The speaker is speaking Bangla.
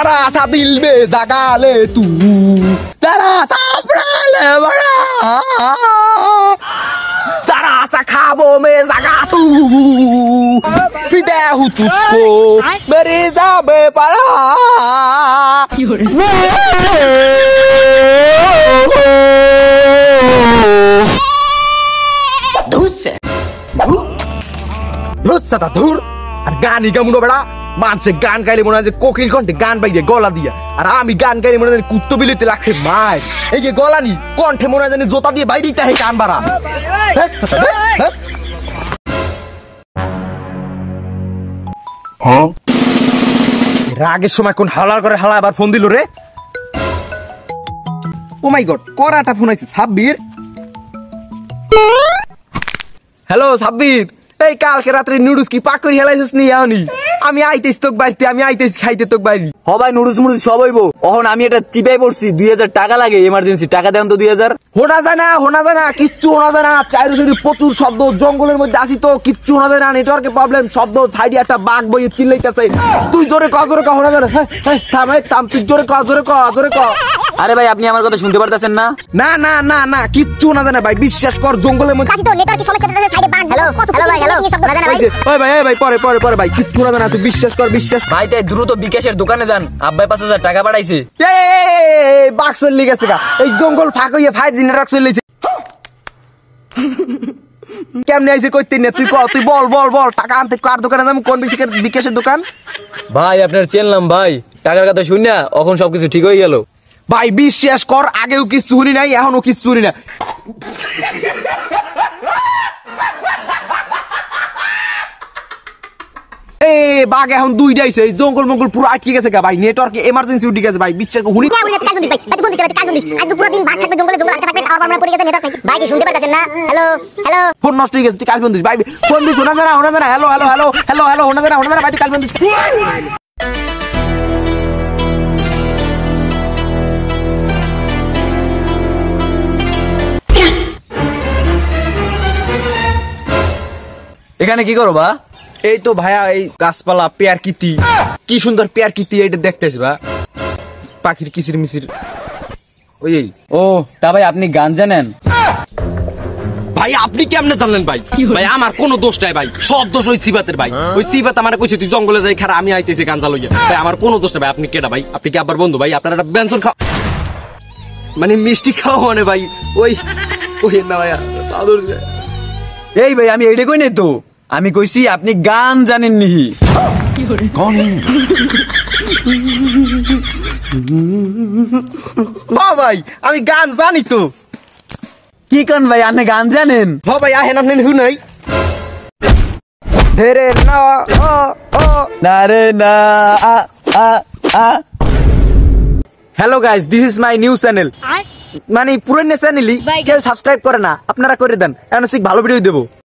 जरा सा दिल में जगा ले तू जरा सा अपना ले बड़ा जरा सा ख्वाबों में जगा तू फिदा हूँ तुझको मेरे जाबे पड़ा ধুর আর গানই কেমন বেড়া মানুষের গান গাইলে মনে হয় যে কোকিল কণ্ঠে গান বাইরে গলা দিয়া আর আমি গান গাইলে মনে হয় কুত্তো বিলিতে লাগছে মাই এই যে গলা নি কণ্ঠে মনে হয় জানি জোতা দিয়ে বাইরেই তাহে গান বাড়া রাগের সময় কোন হালার করে হালা আবার ফোন দিল রে ও মাই গড করাটা ফোন আইছে সাব্বির হ্যালো সাব্বির এই কালকে রাত্রে নুডলস কি পাক করে হেলাইছিস নি আনি আমি আইতেছি তোক বাইতে আমি আইতেছি খাইতে তোক বাইরি হ ভাই নুডলস মুডলস সব হইবো এখন আমি এটা চিপাই পড়ছি 2000 টাকা লাগে এমার্জেন্সি টাকা দেন তো 2000 হোনা যায় না কিচ্ছু হোনা যায় না চাইরুসরি প্রচুর শব্দ জঙ্গলের মধ্যে আসি তো কিচ্ছু হোনা যায় না নেটওয়ার্কের প্রবলেম শব্দ সাইডে একটা বাঘ বই চিল্লাইতাছে তুই জোরে ক হোনা যায় থাম তুই জোরে ক আরে ভাই আপনি আমার কথা শুনতে পারতেছেন না না কিচ্ছু না জানা ভাই বিশ্বাস কর জঙ্গলের মধ্যে তো নেটওয়ার্কের সমস্যা আছে সাইডে বাঘ হ্যালো ভাই শব্দ না জানা ভাই ওই ভাই পরে ভাই কিচ্ছু না জানা তুই বিশ্বাস কর ভাই তাই দ্রুত বিকাশের দোকানে যান আব্বাই 5000 টাকা পাঠাইছে এই বাঘ চলে গেছে এই জঙ্গল ফাঁক হইয়া 5G নেটওয়ার্ক চলেছে কেমনে আইছে কইতে না তুই বল টাকা আনতে কার দোকানে যাম কোন বিকাশের দোকান ভাই আপনার চেনলাম ভাই টাকার কথা শুন না এখন সবকিছু ঠিক হয়ে গেল ভাই বিশ্বাস কর আগেও কিছু শুনি নাই এখনো কিছু শুনি না বাঘ এখন দুইটা আইছে জঙ্গল মঙ্গল পুরো আটকে গেছে ভাই নেটওয়ার্ক এমার্জেন্সি উঠে গেছে ভাই বিশ্বাস হুনি ফোন নষ্ট হয়ে গেছে তুই কাল ফোন দিস ভাই ফোন দিস শোনা জানা হ্যালো হোনা জানা ভাই তুই কাল ফোন দিস এখানে কি করো বা এই তো ভাইয়া এই গাছপালা পেয়ার কিতি কি সুন্দর পেয়ার কিতি এটা দেখতেছি বা পাখির কিচির মিচির ওই ও তা ভাই আপনি গান জানেন ভাই আপনি কেমনে জানলেন ভাই আমার কোনো দোষ নাই ভাই সব দোষ ওই সিবাতের ভাই ওই সিবাত আমার কইছে তুই জঙ্গলে যাই খারা আমি আইতেছি গান চালইয়া ভাই আমার কোনো দোষ নাই ভাই আপনি কেডা ভাই আপনি কি আবার বন্ধু ভাই আপনার একটা ব্যঞ্জন খাও মানে মিষ্টি খাও মানে ভাই ওই না ভাই এই ভাই আমি এইটা কই নাই তো আমি কইছি আপনি গান জানেন নি ভাই আমি গান জানি তো কি কান ভাই আপনি গান জানেন ভাই আহেন আপনি শুনাই ধরে না না রে না hello guys this is my new channel মানে পুরনো চ্যানেলই কেউ সাবস্ক্রাইব করে না আপনারা করে দেন এখন ঠিক ভালো ভিডিও দেবো